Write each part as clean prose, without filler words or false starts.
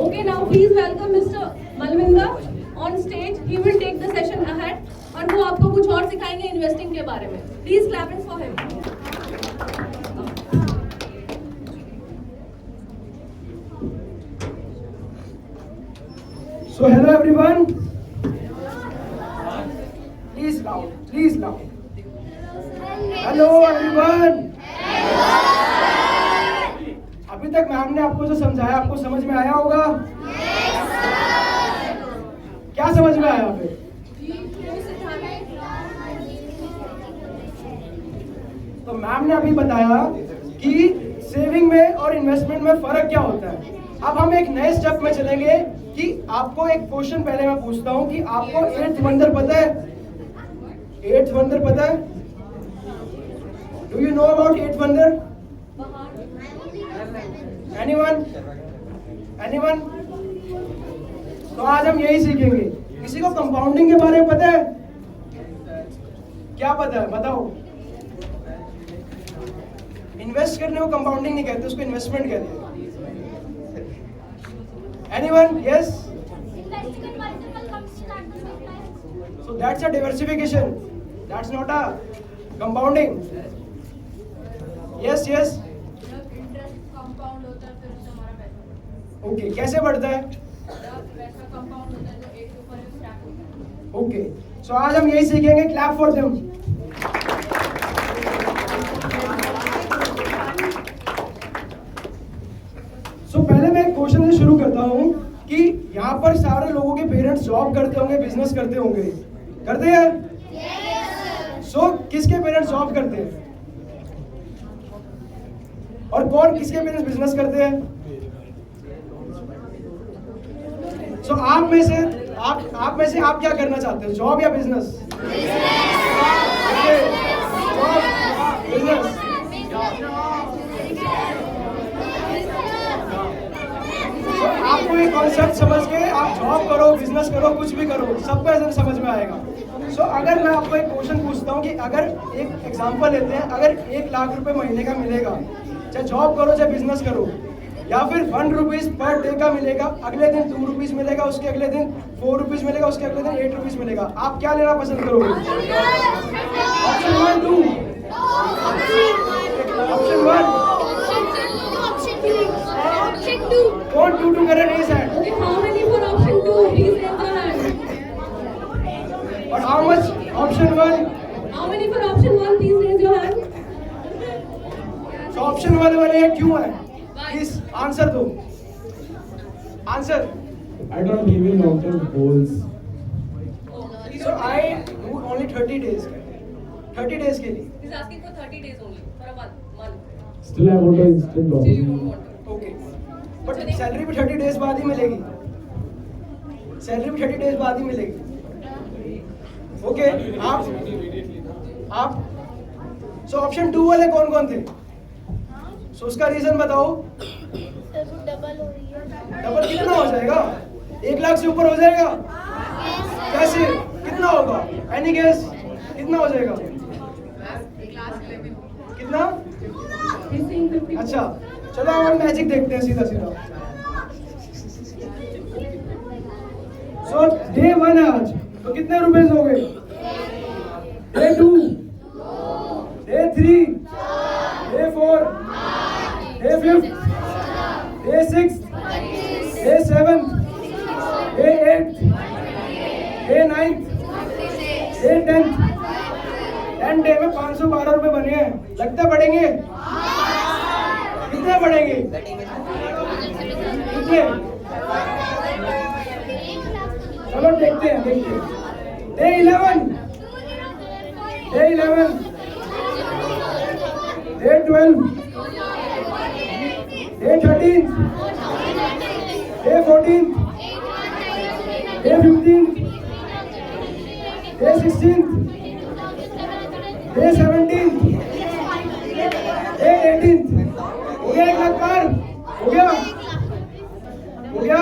Okay, now please welcome Mr. Malvinder on stage. He will take the session ahead और वो आपको कुछ और सिखाएंगे इन्वेस्टिंग के बारे में. Please clap it for him. So hello everyone. Please loud. Please loud. Hello everyone. अभी तक मैम ने आपको जो समझाया आपको समझ में आया होगा? क्या समझ में आया फिर? तो मैम ने अभी बताया कि सेविंग में और इन्वेस्टमेंट में फर्क क्या होता है. अब हम एक नए स्टेप में चलेंगे कि आपको एक क्वेश्चन पहले मैं पूछता हूं कि आपको 8th वंडर पता है? 8th वंडर पता है? Do you know about 8th wonder? Anyone? Anyone? तो आज हम यही सीखेंगे. किसी को कंपाउंडिंग के बारे में पता है? क्या पता है बताओ. इन्वेस्ट करने को कंपाउंडिंग नहीं कहते, उसको इन्वेस्टमेंट कहते हैं. Anyone? Yes? Investing in multiple companies at the same time. So that's a diversification. That's not a compounding. Yes, yes. Interest compound होता है फिर उससे हमारा पैसा. Okay. कैसे बढ़ता है? पैसा कंपाउंड होता है जो एक के ऊपर एक स्टैक होता है. Okay. So आज हम यही सीखेंगे. Clap for them. So पहले मैं एक क्वेश्चन से शुरू करता हूँ कि यहाँ पर सारे लोगों के पेरेंट्स जॉब करते होंगे, बिजनेस करते होंगे, करते हैं? So किसके पेरेंट्स जॉब करते हैं? और कौन किसके पेरेंट्स बिजनेस करते हैं? So आप में से आप क्या करना चाहते हो, जॉब या बिजनेस? बिजनेस. आपको ये कॉन्सेप्ट समझ के आप जॉब करो, बिजनेस करो, कुछ भी करो, सबको ऐसा समझ में आएगा. सो अगर मैं आपको एक क्वेश्चन पूछता हूँ कि अगर एक एग्जांपल लेते हैं, अगर 1 लाख रुपए महीने का मिलेगा, चाहे जॉब करो चाहे बिजनेस करो, या फिर 1 रुपीज पर डे का मिलेगा, अगले दिन 2 रुपीज मिलेगा, उसके अगले दिन 4 रुपीज मिलेगा, उसके अगले दिन 8 रुपीज मिलेगा, आप क्या लेना पसंद करोगे? ऑप्शन 1, 2. ऑप्शन 1. कौन 2 करे raise hand? Okay, how many for option 2? Please raise your hand. और how much option 1? How many for option 1? Please raise your hand. तो ऑप्शन 1 वाले ये क्यों है? प्लीज आंसर दो. Answer. I don't believe in long-term goals. So I do only 30 days. 30 days के लिए. He's asking for 30 days only for a month. Still, I want to instant Still you profit. don't want to. Okay. But salary भी 30 days बाद ही मिलेगी. Salary भी 30 days बाद ही मिलेगी. Okay. आप so option 2 वाले कौन कौन थे? सो उसका रीजन बताओ. डबल हो रही है. डबल कितना हो जाएगा? 1 लाख से ऊपर हो जाएगा? कैसे? कितना होगा? Any guess? कितना हो जाएगा? कितना? अच्छा चलो हम मैजिक देखते हैं सीधा सीधा. सो डे 1 है आज, तो कितने रुपए हो गए? Day 2, day 3, day 4, day 5, day 6, day 7, day 8, day 9, day 10. 10 day में 512 रुपए बने हैं. लगता बढ़ेंगे? कितने बढ़ेंगे? कितने? चलो देखते हैं. Day 11, day 11, day 12, day 13, day 14, day 15, day 16, day 17, day 18. हो गया 1 लाख पार? हो गया? हो गया?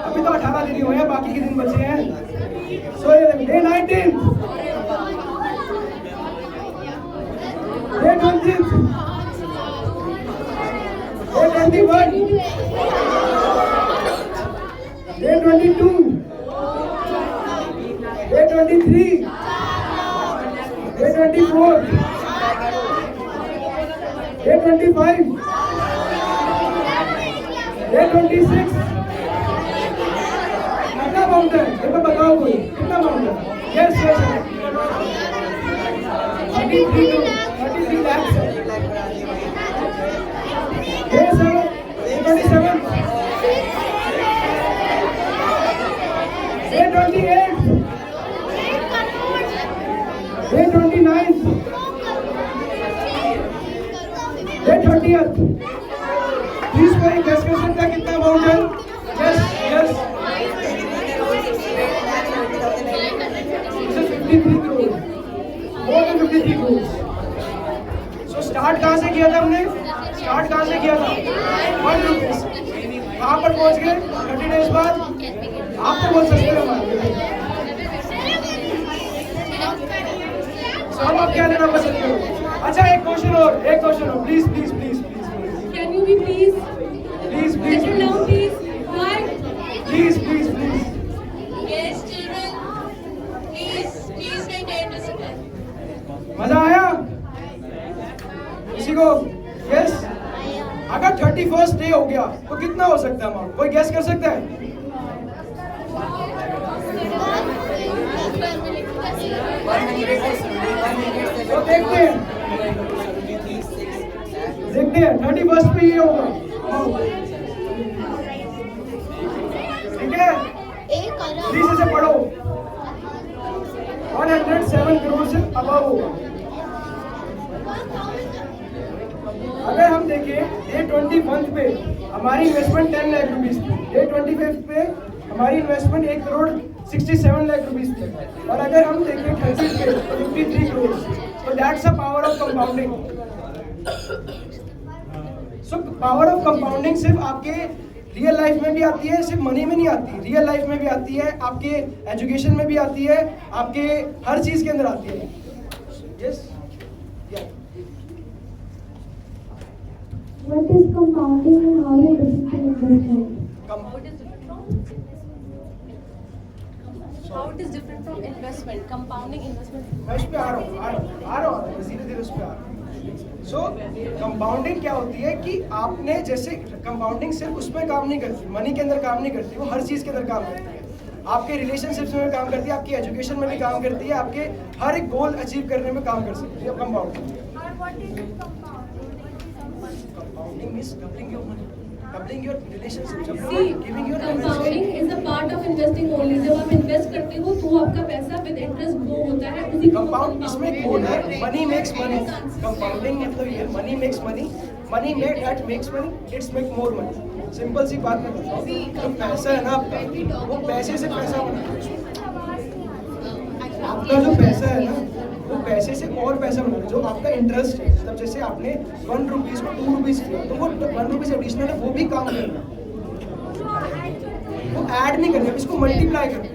अभी तो 18 दिन ही हुए हैं, बाकी के दिन बचे हैं. So day 19, day 20, day 21, A22, A23, A24, A25, A26. कितना अमाउंट है? ये मैं बताओ कोई कितना अमाउंट है? यस यस 33 lakhs है। A7, A27, A28, A29, A30th। Please कोई गेस कर सकता है कितना अमाउंट है? Yes yes 53 crores, more than 53 crores। So start कहाँ से किया था हमने? स्टार्ट कहाँ से किया था? 1 rupees। कहाँ पर पहुँच गए? 30 days बाद आप तो बहुत सस्ते में मार गए। So अब आप क्या लेना पसंद करोगे? अच्छा एक क्वेश्चन और please please please please Can you be please please please settle down, please? Why? Please please please Yes, children, please maintain discipline. मजा आया किसी को? यस अगर 31st डे हो गया तो कितना हो सकता है अमाउंट? कोई गेस कर सकता है? तो देखते हैं 31st पे ये होगा ठीक है? प्लीज इसे पढ़ो 107 करोड़ से अबव होगा। अगर हम देखें डे 21 पे हमारी इन्वेस्टमेंट 10 लाख रुपीस थी, डे 25 पे हमारी इन्वेस्टमेंट 1 करोड़ 67 लाख रुपीस थी, और अगर हम देखें 30 पे तो 53 करोड़। तो that's a power of compounding. So power of compounding सिर्फ आपके रियल लाइफ में भी आती है, सिर्फ मनी में नहीं आती, रियल लाइफ में भी आती है, आपके एजुकेशन में भी आती है, आपके हर चीज के अंदर आती है। Yes What is compounding and how it is investment? How it is different from investment? Compounding investment. मैं इस पे आ रहा हूँ धीरे धीरे उस पे आ रहा हूँ। सो कंपाउंडिंग क्या होती है कि आपने जैसे कंपाउंडिंग सिर्फ उसमें काम नहीं करती, मनी के अंदर काम नहीं करती, वो हर चीज़ के अंदर काम करती है। आपके रिलेशनशिप्स में काम करती है, आपकी एजुकेशन में भी काम करती है, आपके हर एक गोल अचीव करने में काम कर सकती है compounding. Compounding means doubling your money, doubling your relationship, See, giving your compounding is a part of investing only. जब आप इन्वेस्ट करते हो तो आपका पैसा विद इंटरेस्ट ग्रो होता है, उसी को कंपाउंड इसमें कोड है, मनी मेक्स मनी। कंपाउंडिंग मतलब ये money makes money, money made that makes money, it's make more money. Simple सी बात मैं बताऊं, जो पैसा है ना आपका, वो पैसे से पैसा बना है। आपका जो पैसा है ना, वो पैसे से और पैसा बना है। जो आपका इंटरेस्ट है, मतलब जैसे आपने 1 रुपीज को 2 रुपीज किया, तो वो 1 रुपीज एडिशनल है, वो भी काम करना, वो ऐड नहीं करना, इसको मल्टीप्लाई करना,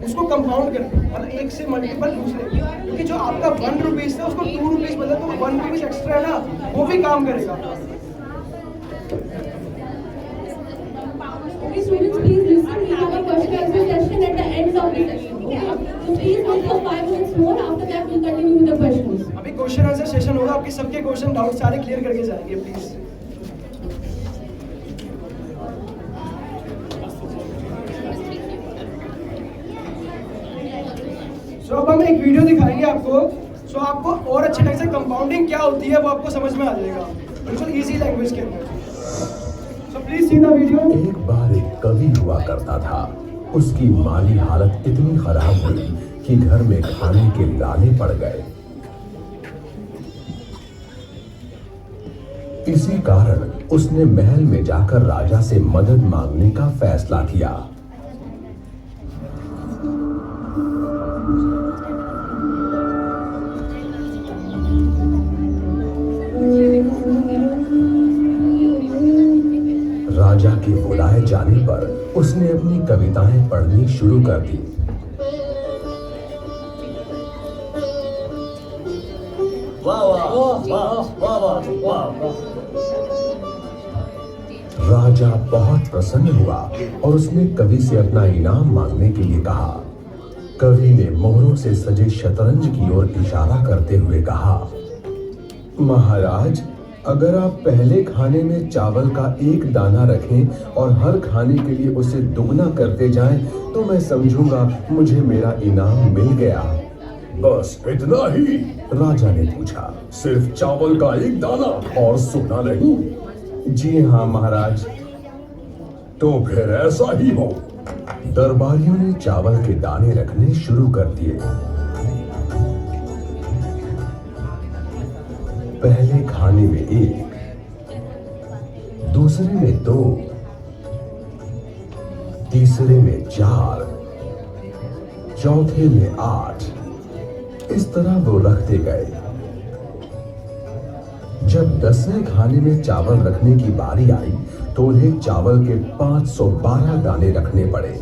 उसको कंपाउंड करना, मतलब एक से मल्टीपल दूसरे, क्योंकि जो आपका 1 रुपीज था उसको 2 रुपीज बदला, तो 1 रुपीज एक्स्ट्रा है ना, वो भी काम करेगा। Okay, students, please listen. We have a question answer session at the end of the session. Okay, so please wait for 5 minutes more. After that, we'll continue with the questions. अभी question answer session होगा, आपके सबके question doubt सारे clear करके जाएंगे please. सो अब हम एक वीडियो दिखाएंगे आपको, सो आपको और अच्छे ढंग से कंपाउंडिंग क्या होती है वो आपको समझ में आ जाएगा, बिल्कुल इजी लैंग्वेज के अंदर। So please see the video. एक बार एक कवि हुआ करता था। उसकी माली हालत इतनी खराब हुई कि घर में खाने के लाले पड़ गए। इसी कारण उसने महल में जाकर राजा से मदद मांगने का फैसला किया। राजा के बुलाए जाने पर उसने अपनी कविताएं पढ़नी शुरू कर दी। राजा बहुत प्रसन्न हुआ और उसने कवि से अपना इनाम मांगने के लिए कहा। कवि ने मोहरों से सजे शतरंज की ओर इशारा करते हुए कहा, महाराज, अगर आप पहले खाने में चावल का एक दाना रखें और हर खाने के लिए उसे दुगना करते जाएं, तो मैं समझूंगा मुझे मेरा इनाम मिल गया। बस इतना ही? राजा ने पूछा। सिर्फ चावल का एक दाना और सोना नहीं? जी हाँ महाराज। तो फिर ऐसा ही हो। दरबारियों ने चावल के दाने रखने शुरू कर दिए। पहले खाने में 1, दूसरे में 2, तीसरे में 4, चौथे में 8। इस तरह वो रखते गए। जब 10वें खाने में चावल रखने की बारी आई तो उन्हें चावल के 512 दाने रखने पड़े।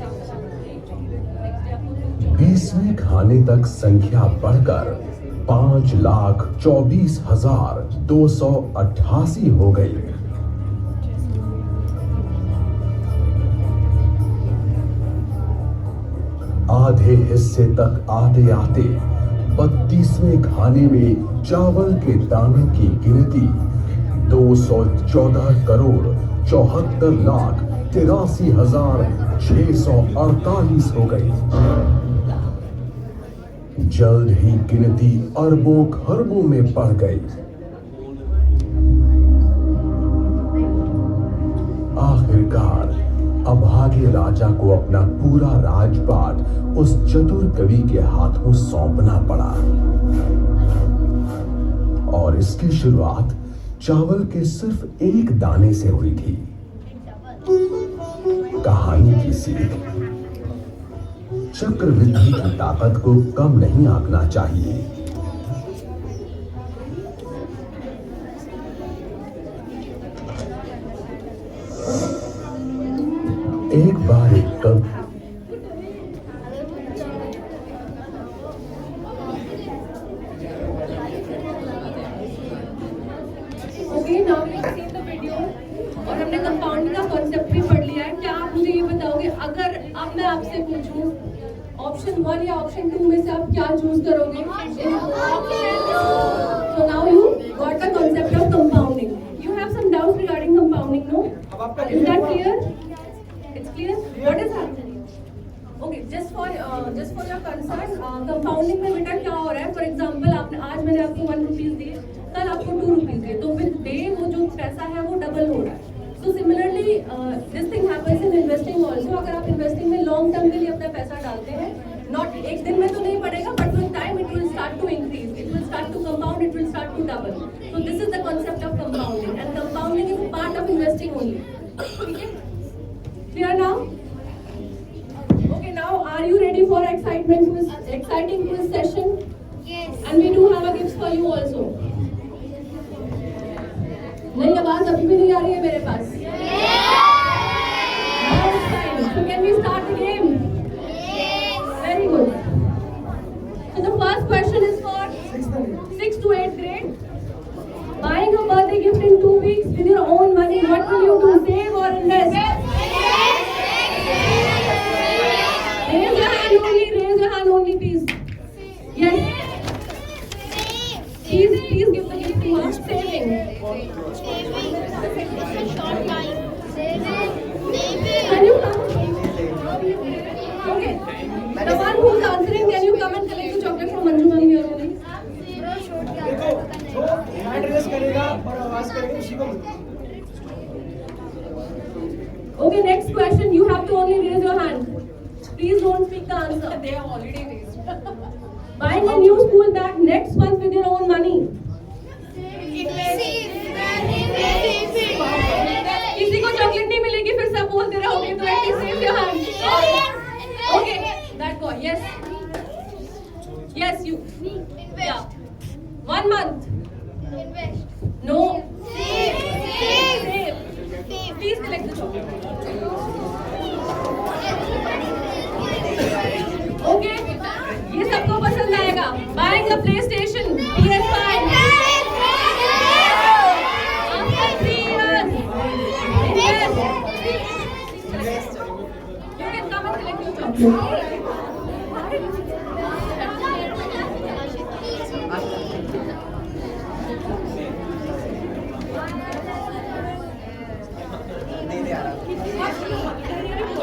20वें खाने तक संख्या बढ़कर 5,24,288 हो गई। आधे हिस्से तक आते आते 32वें खाने में चावल के दानों की गिनती 214,83,83,648 हो गई। जल्द ही गिनती अरबों खरबों में बढ़ गई। आखिरकार अभागे राजा को अपना पूरा राजपाट उस चतुर कवि के हाथों सौंपना पड़ा और इसकी शुरुआत चावल के सिर्फ एक दाने से हुई थी। कहानी की सीख, चक्रवृद्धि की ताकत को कम नहीं आंकना चाहिए। एक बार एक कवि Okay, now we have seen the video और हमने कंपाउंडिंग का कॉन्सेप्ट भी पढ़ लिया है। क्या आप मुझे ये बताओगे, अगर अब मैं आपसे पूछूं ऑप्शन 1 या ऑप्शन 2 में से आप क्या चूज करोगे? So now you got the concept of compounding. You have some doubts regarding compounding, no? Is that clear? It's clear. What is happening? Okay, just for your concern, compounding में बेटा क्या हो रहा है? For example, आपने आज मैंने आपको 1 रुपीज दिए, कल आपको 2 रुपीज दिए, तो विद डे वो जो पैसा है वो डबल हो रहा है। So similarly, this thing happens in investing also. अगर आप इन्वेस्टिंग में लॉन्ग टर्म के लिए अपना पैसा डालते हैं, नॉट एक दिन में तो नहीं पड़ेगा, but with time it will start to increase, it will start to compound, it will start to double. So this is the concept of compounding, and compounding is a part of investing only. Okay? Clear now? Okay, now are you ready for exciting quiz session? Yes. And we do have a gift for you also. नहीं, आवाज अभी भी नहीं आ रही है मेरे पास। Now it's time. So can we start the game? Very good. So the first question is for 6th to 8th grade. Buying a birthday gift in 2 weeks with your own money, what will you do? Save or invest? Raise your hand only, please. Yes. Please give the gift to us. Saving. Can you come? Okay. The one who is answering, can you come and collect the chocolate from Manju ma'am here only? देखो, जो hand raise करेगा और आवाज करेगा उसी को मिलेगा। Okay, next question. You have to only raise your hand. Please don't speak the answer. They are already raised. Buying a new school bag next month with your own money. किसी को chocolate नहीं मिलेगी, फिर सब बोलते रहोगे तो at least raise your hand. Okay, that boy. Yes. Yes, you. Yeah. 1 month. No. Save. Please collect the chocolate. Okay. ये सबको पसंद आएगा। Buying a PlayStation, PS5. After 3 years. Invest. आप लोग।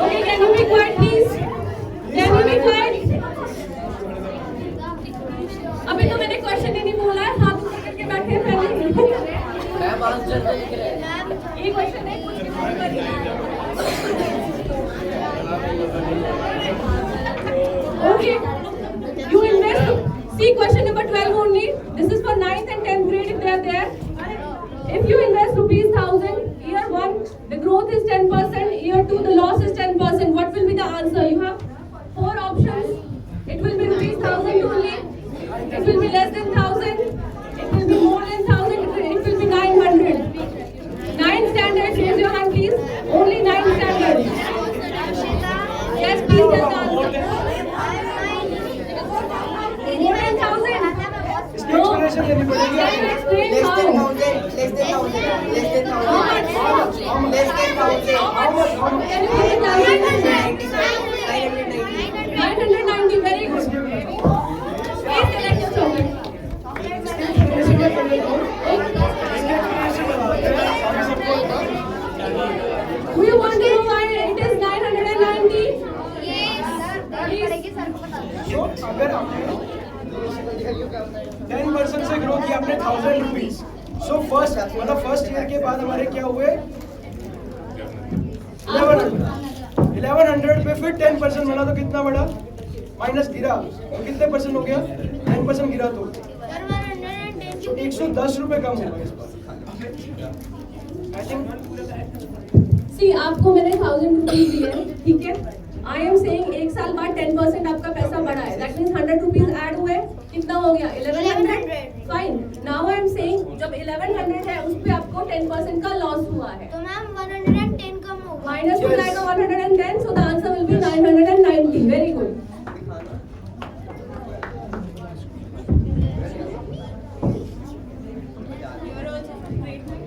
Okay, can you be quiet, please? Can you be quiet? अभी तो मैंने question ही नहीं बोला है, हाथ ऊपर करके बैठे हैं पहले। ये क्वेश्चन है, कुछ भी नहीं करिए। Okay, you invest. See question number 12 only. This is for 9th and 10th grade if they are there. If you invest rupees 1000, year 1 the growth is 10%, year 2 the loss is 10%. What will be the answer? You have 4 options. It will be rupees 1000 only. It will be less than 1000. It will be more than 1000. It will be 900. 9 standards. Raise your hand, please. Only 9 standards. Yes, please tell the answer. More than 1000. इसकी explanation देनी पड़ेगी Can you आपको। explain Less how? than 1000. Less than 1000. Less than 1000. How much? Less than 1000. How much? How much? Can you give me 990. 990, very good. Please select your chocolate. इसकी explanation क्या करनी है? इसकी explanation बताते हैं, बाकी सबको होगा। Do you want to know why it is 990? तो अगर आपने 10% से ग्रो किया आपने 1000 रुपीज, सो फर्स्ट ईयर के बाद हमारे क्या हुए 1100 पे फिर 10% बना तो कितना बढ़ा, माइनस गिरा तो कितने परसेंट हो गया, 10% गिरा तो 110 रुपए कम होगा इस बार। आई थिंक See, आपको मैंने 1000 रुपीज दिए हैं, ठीक है? I am saying एक साल बाद 10% आपका पैसा बढ़ा है. That means 100 रुपीज ऐड हुए, कितना हो गया? 1100. Fine. Now I am saying जब 1100 है उस पे आपको 10% का लॉस हुआ है. तो मैम 110 कम होगा। माइनस हो जाएगा 110, so the answer will be 990. Very good.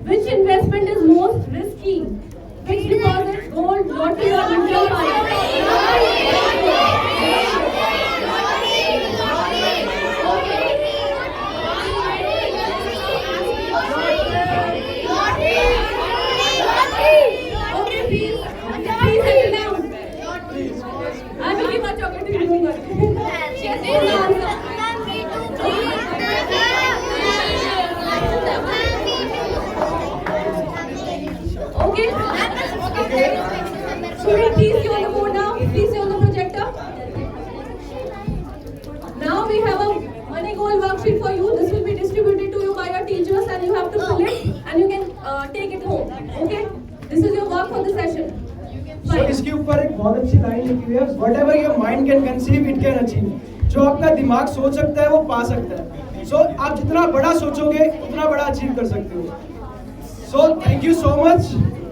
Which investment is most risky? Fixed deposit, gold, lottery or mutual fund? Okay, please settle down. I will give a chocolate to you. Don't worry. Yes, please answer. Okay. Student, please stay on the board now. Please stay on the projector. Now we have a money goal worksheet for you. This will be distributed to you by your teachers, and you have to fill it, and you can take it home. Okay? This is your work for the session. So Fine. इसके ऊपर एक बहुत अच्छी line लिखी हुई है, whatever your mind can conceive it can achieve. जो आपका दिमाग सोच सकता है वो पा सकता है। सो आप जितना बड़ा सोचोगे उतना बड़ा अचीव कर सकते हो। So thank you so much.